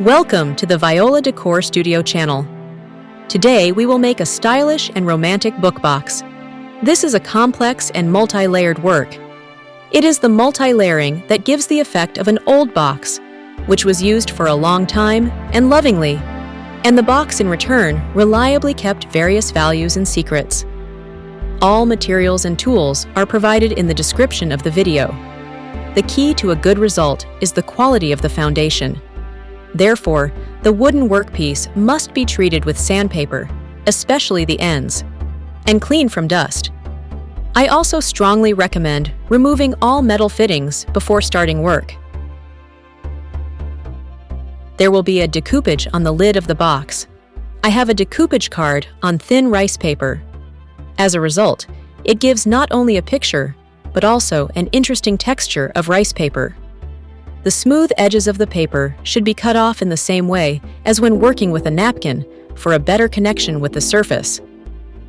Welcome to the VIOLA Decor Studio channel. Today we will make a stylish and romantic book box. This is a complex and multi-layered work. It is the multi-layering that gives the effect of an old box, which was used for a long time and lovingly, and the box in return reliably kept various values and secrets. All materials and tools are provided in the description of the video. The key to a good result is the quality of the foundation. Therefore, the wooden workpiece must be treated with sandpaper, especially the ends, and clean from dust. I also strongly recommend removing all metal fittings before starting work. There will be a decoupage on the lid of the box. I have a decoupage card on thin rice paper. As a result, it gives not only a picture, but also an interesting texture of rice paper. The smooth edges of the paper should be cut off in the same way as when working with a napkin for a better connection with the surface.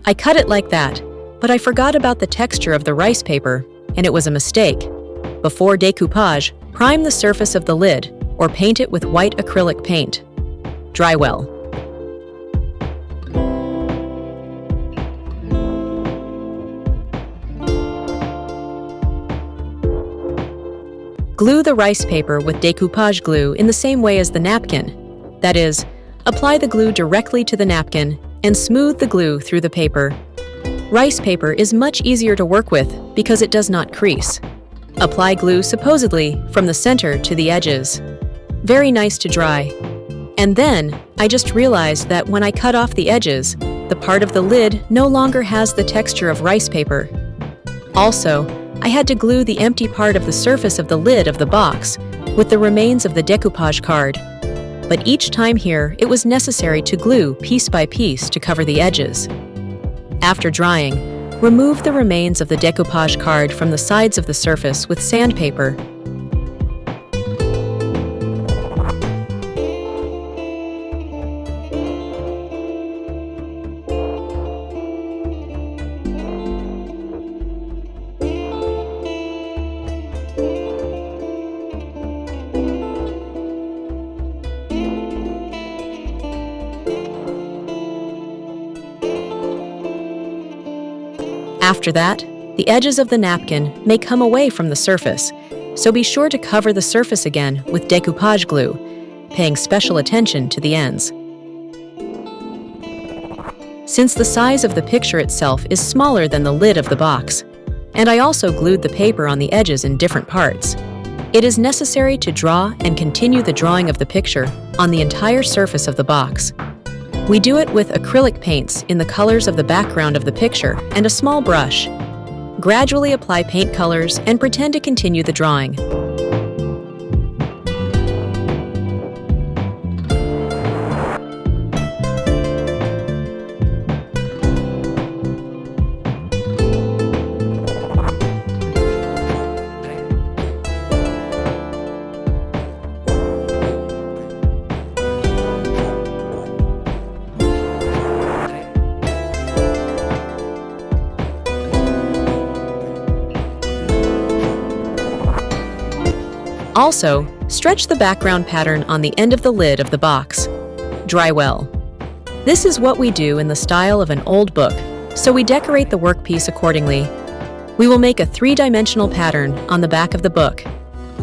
I cut it like that, but I forgot about the texture of the rice paper, and it was a mistake. Before decoupage, prime the surface of the lid or paint it with white acrylic paint. Dry well. Glue the rice paper with decoupage glue in the same way as the napkin. That is, apply the glue directly to the napkin and smooth the glue through the paper. Rice paper is much easier to work with because it does not crease. Apply glue supposedly from the center to the edges. Very nice to dry. And then, I just realized that when I cut off the edges, the part of the lid no longer has the texture of rice paper. Also, I had to glue the empty part of the surface of the lid of the box with the remains of the decoupage card. But each time here, it was necessary to glue piece by piece to cover the edges. After drying, remove the remains of the decoupage card from the sides of the surface with sandpaper. After that, the edges of the napkin may come away from the surface, so be sure to cover the surface again with decoupage glue, paying special attention to the ends. Since the size of the picture itself is smaller than the lid of the box, and I also glued the paper on the edges in different parts, it is necessary to draw and continue the drawing of the picture on the entire surface of the box. We do it with acrylic paints in the colors of the background of the picture and a small brush. Gradually apply paint colors and pretend to continue the drawing. Also, stretch the background pattern on the end of the lid of the box. Dry well. This is what we do in the style of an old book, so we decorate the workpiece accordingly. We will make a three-dimensional pattern on the back of the book.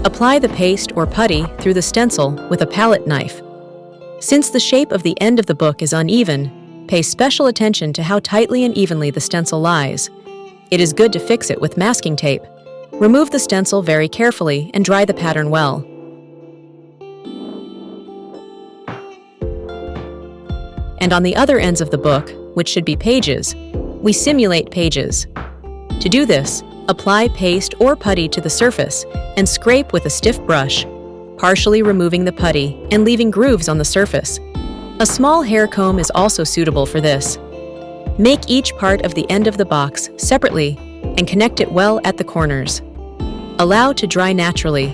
Apply the paste or putty through the stencil with a palette knife. Since the shape of the end of the book is uneven, pay special attention to how tightly and evenly the stencil lies. It is good to fix it with masking tape. Remove the stencil very carefully and dry the pattern well. And on the other ends of the book, which should be pages, we simulate pages. To do this, apply paste or putty to the surface and scrape with a stiff brush, partially removing the putty and leaving grooves on the surface. A small hair comb is also suitable for this. Make each part of the end of the box separately and connect it well at the corners. Allow to dry naturally.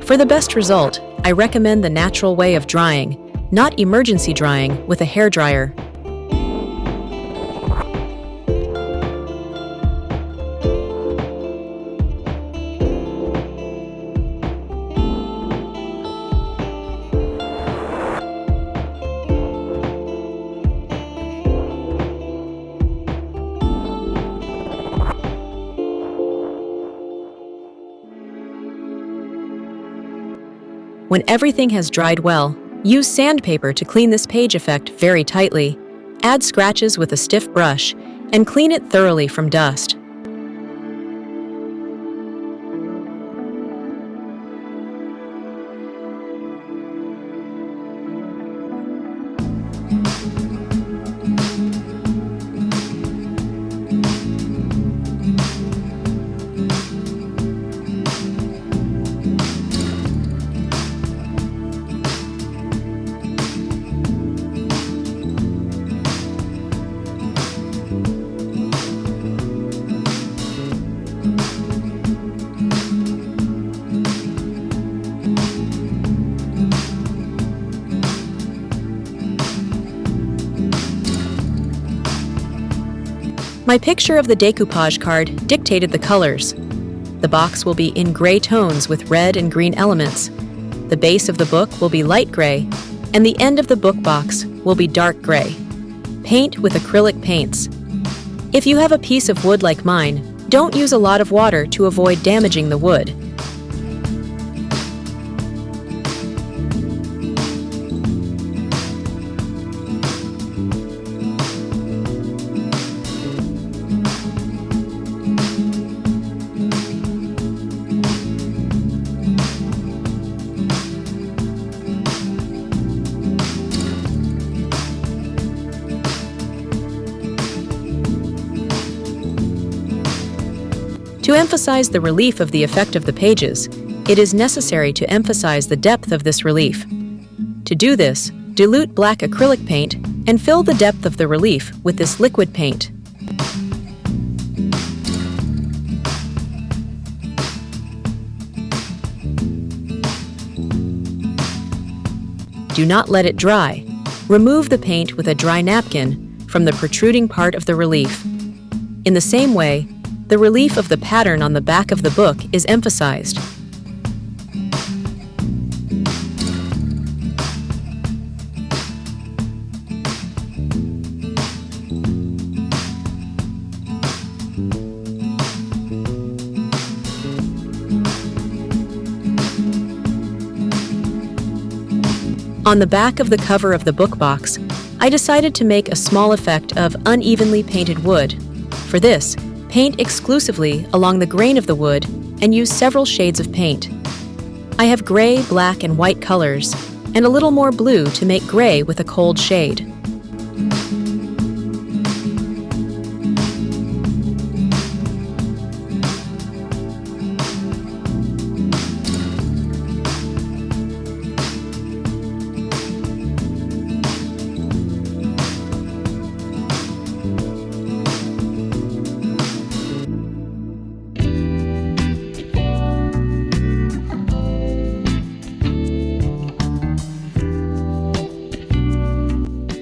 For the best result, I recommend the natural way of drying, not emergency drying with a hairdryer. When everything has dried well, use sandpaper to clean this page effect very tightly. Add scratches with a stiff brush and clean it thoroughly from dust. My picture of the decoupage card dictated the colors. The box will be in gray tones with red and green elements. The base of the book will be light gray, and the end of the book box will be dark gray. Paint with acrylic paints. If you have a piece of wood like mine, don't use a lot of water to avoid damaging the wood. To emphasize the relief of the effect of the pages, it is necessary to emphasize the depth of this relief. To do this, dilute black acrylic paint and fill the depth of the relief with this liquid paint. Do not let it dry. Remove the paint with a dry napkin from the protruding part of the relief. In the same way, the relief of the pattern on the back of the book is emphasized. On the back of the cover of the book box, I decided to make a small effect of unevenly painted wood. For this, paint exclusively along the grain of the wood and use several shades of paint. I have gray, black, and white colors, and a little more blue to make gray with a cold shade.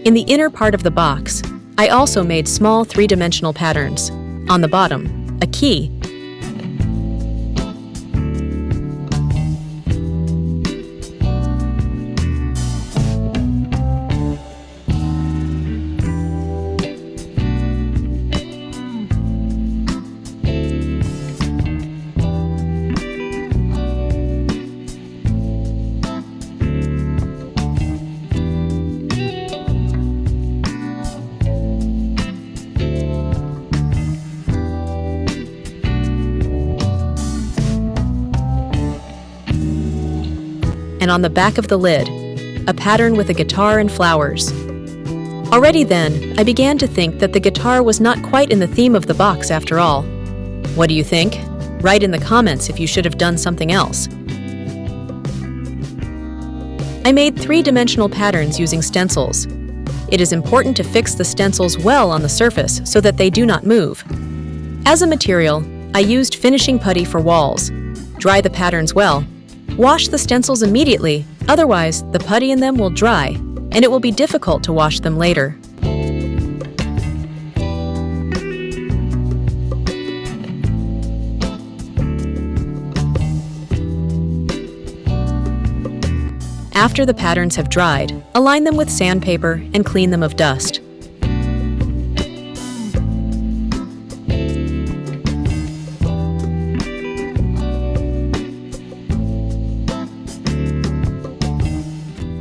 In the inner part of the box, I also made small three-dimensional patterns. On the bottom, a key. And on the back of the lid, a pattern with a guitar and flowers. Already then, I began to think that the guitar was not quite in the theme of the box after all. What do you think? Write in the comments if you should have done something else. I made three-dimensional patterns using stencils. It is important to fix the stencils well on the surface so that they do not move. As a material, I used finishing putty for walls. Dry the patterns well. Wash the stencils immediately, otherwise the putty in them will dry, and it will be difficult to wash them later. After the patterns have dried, align them with sandpaper and clean them of dust.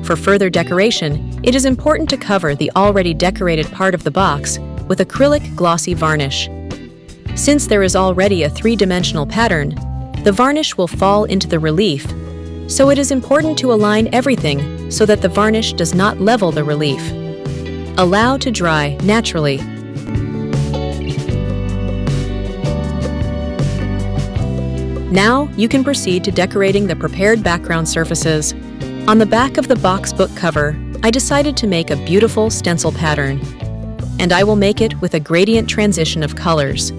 For further decoration, it is important to cover the already decorated part of the box with acrylic glossy varnish. Since there is already a three-dimensional pattern, the varnish will fall into the relief, so it is important to align everything so that the varnish does not level the relief. Allow to dry naturally. Now you can proceed to decorating the prepared background surfaces. On the back of the box book cover, I decided to make a beautiful stencil pattern, and I will make it with a gradient transition of colors.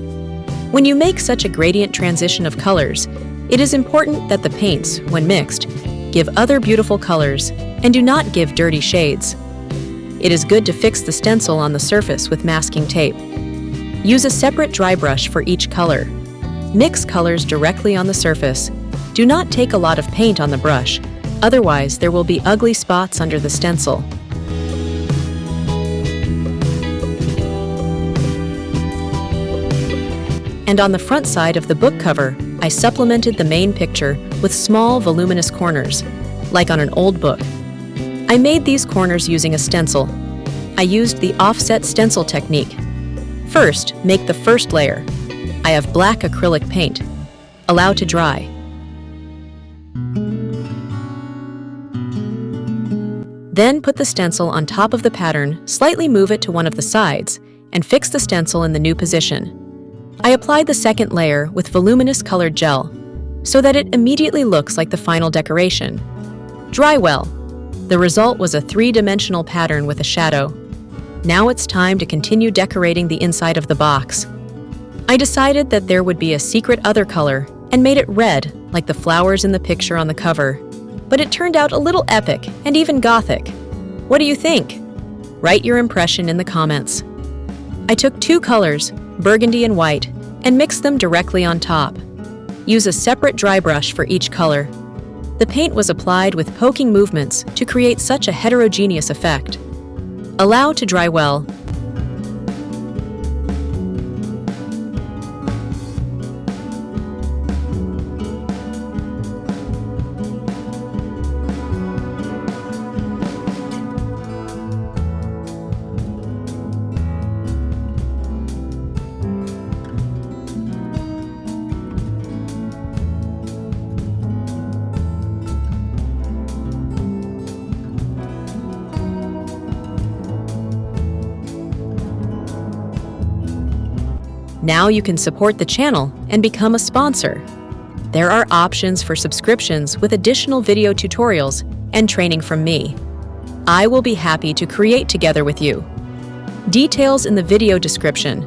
When you make such a gradient transition of colors, it is important that the paints, when mixed, give other beautiful colors and do not give dirty shades. It is good to fix the stencil on the surface with masking tape. Use a separate dry brush for each color. Mix colors directly on the surface. Do not take a lot of paint on the brush, otherwise there will be ugly spots under the stencil. And on the front side of the book cover, I supplemented the main picture with small voluminous corners, like on an old book. I made these corners using a stencil. I used the offset stencil technique. First, make the first layer. I have black acrylic paint. Allow to dry. Then put the stencil on top of the pattern, slightly move it to one of the sides, and fix the stencil in the new position. I applied the second layer with voluminous colored gel, so that it immediately looks like the final decoration. Dry well. The result was a three-dimensional pattern with a shadow. Now it's time to continue decorating the inside of the box. I decided that there would be a secret other color and made it red, like the flowers in the picture on the cover. But it turned out a little epic and even gothic. What do you think? Write your impression in the comments. I took two colors, burgundy and white, and mixed them directly on top. Use a separate dry brush for each color. The paint was applied with poking movements to create such a heterogeneous effect. Allow to dry well. Now you can support the channel and become a sponsor. There are options for subscriptions with additional video tutorials and training from me. I will be happy to create together with you. Details in the video description.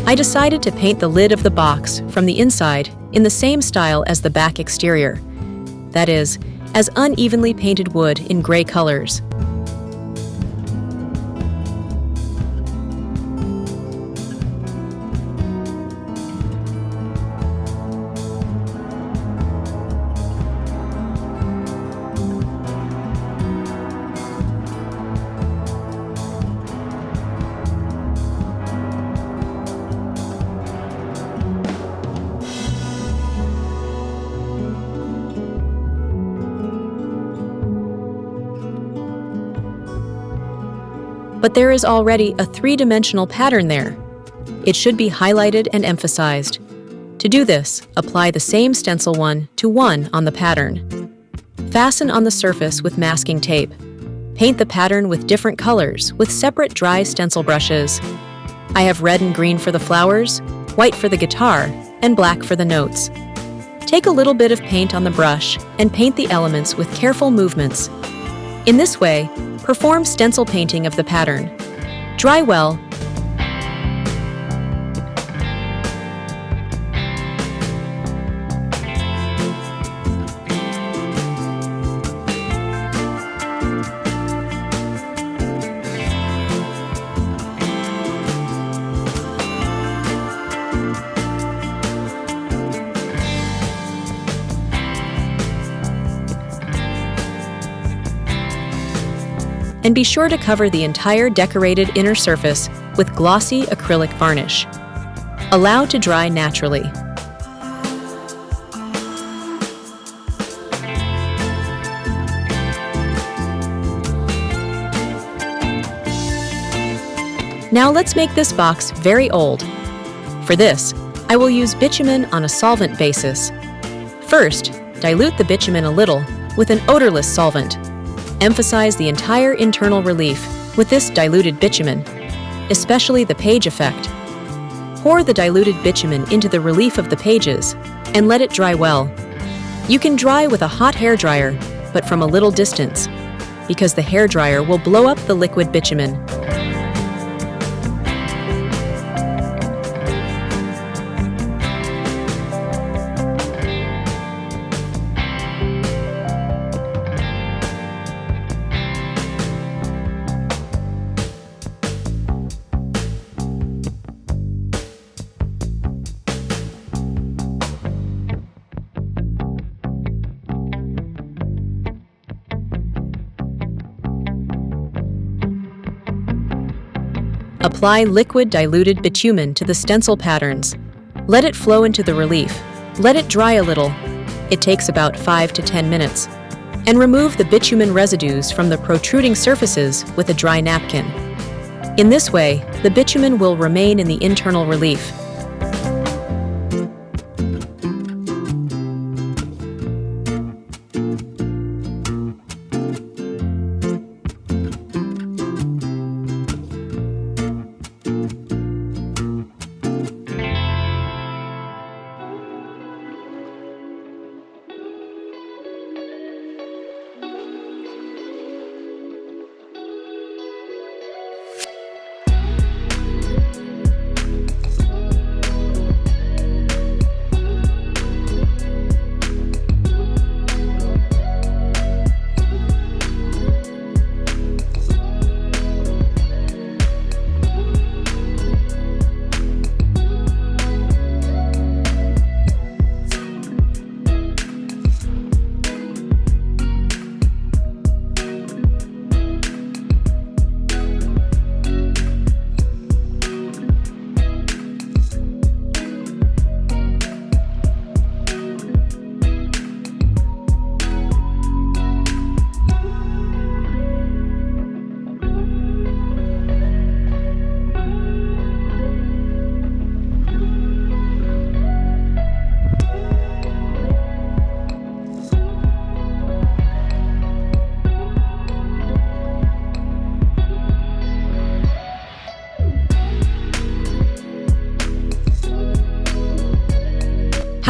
I decided to paint the lid of the box from the inside in the same style as the back exterior. That is, as unevenly painted wood in gray colors. But there is already a three-dimensional pattern there. It should be highlighted and emphasized. To do this, apply the same stencil one to one on the pattern. Fasten on the surface with masking tape. Paint the pattern with different colors with separate dry stencil brushes. I have red and green for the flowers, white for the guitar, and black for the notes. Take a little bit of paint on the brush and paint the elements with careful movements. In this way, perform stencil painting of the pattern. Dry well. and be sure to cover the entire decorated inner surface with glossy acrylic varnish. Allow to dry naturally. Now let's make this box very old. For this, I will use bitumen on a solvent basis. First, dilute the bitumen a little with an odorless solvent. Emphasize the entire internal relief with this diluted bitumen, especially the page effect. Pour the diluted bitumen into the relief of the pages and let it dry well. You can dry with a hot hairdryer, but from a little distance, because the hairdryer will blow up the liquid bitumen. Apply liquid diluted bitumen to the stencil patterns. Let it flow into the relief. Let it dry a little. It takes about 5 to 10 minutes. And remove the bitumen residues from the protruding surfaces with a dry napkin. In this way, the bitumen will remain in the internal relief.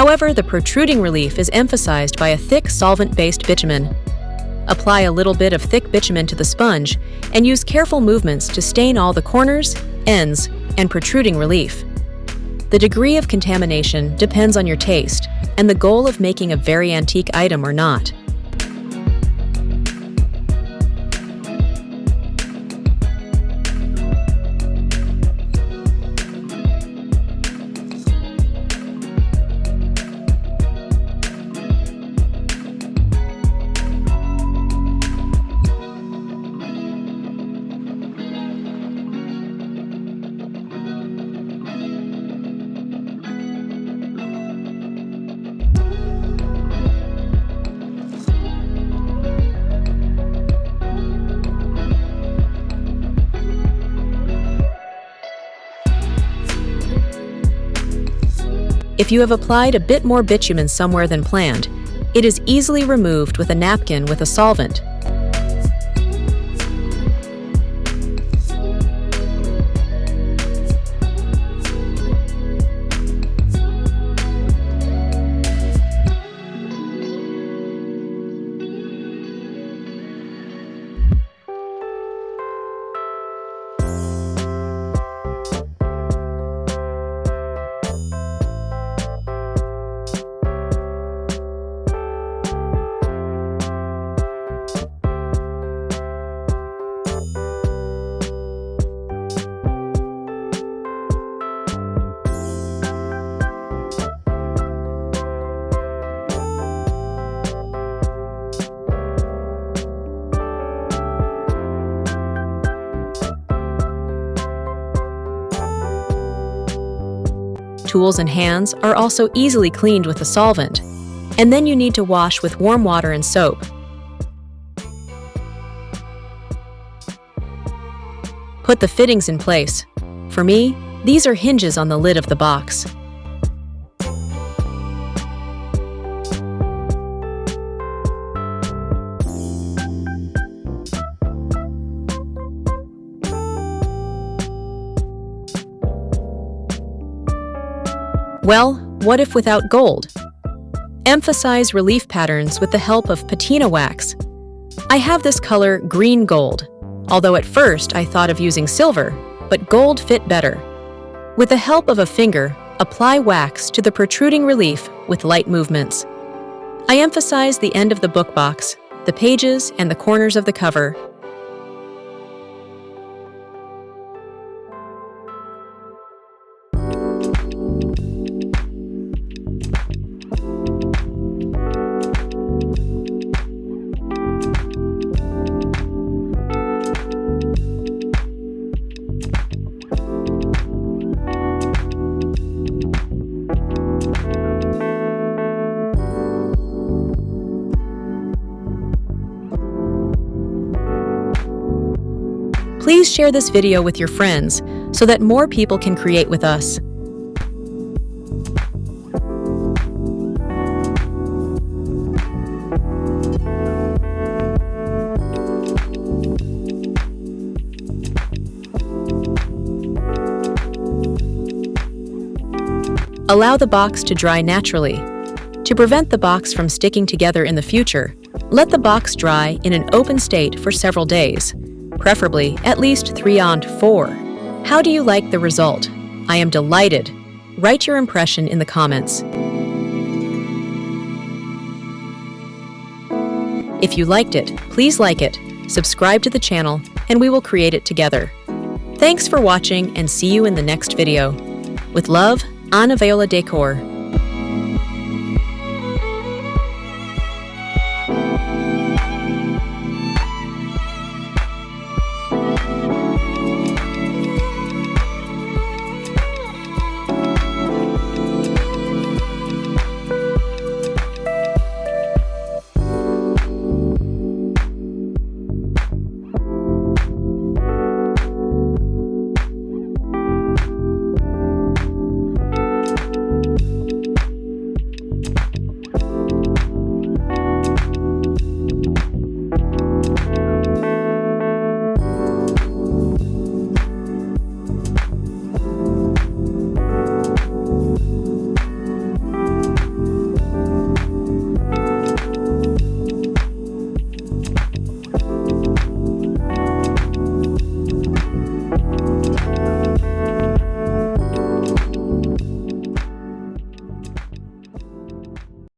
However, the protruding relief is emphasized by a thick solvent-based bitumen. Apply a little bit of thick bitumen to the sponge and use careful movements to stain all the corners, ends, and protruding relief. The degree of contamination depends on your taste and the goal of making a very antique item or not. If you have applied a bit more bitumen somewhere than planned, it is easily removed with a napkin with a solvent. tools and hands are also easily cleaned with a solvent, and then you need to wash with warm water and soap. Put the fittings in place. For me, these are hinges on the lid of the box. Well, what if without gold? Emphasize relief patterns with the help of patina wax. I have this color green gold, although at first I thought of using silver, but gold fit better. With the help of a finger, apply wax to the protruding relief with light movements. I emphasize the end of the book box, the pages, and the corners of the cover. Please share this video with your friends so that more people can create with us. Allow the box to dry naturally. To prevent the box from sticking together in the future, let the box dry in an open state for several days. Preferably at least 3 on 4. How do you like the result? I am delighted. Write your impression in the comments. If you liked it, please like it, subscribe to the channel, and we will create it together. Thanks for watching and see you in the next video. With love, VIOLA Decor.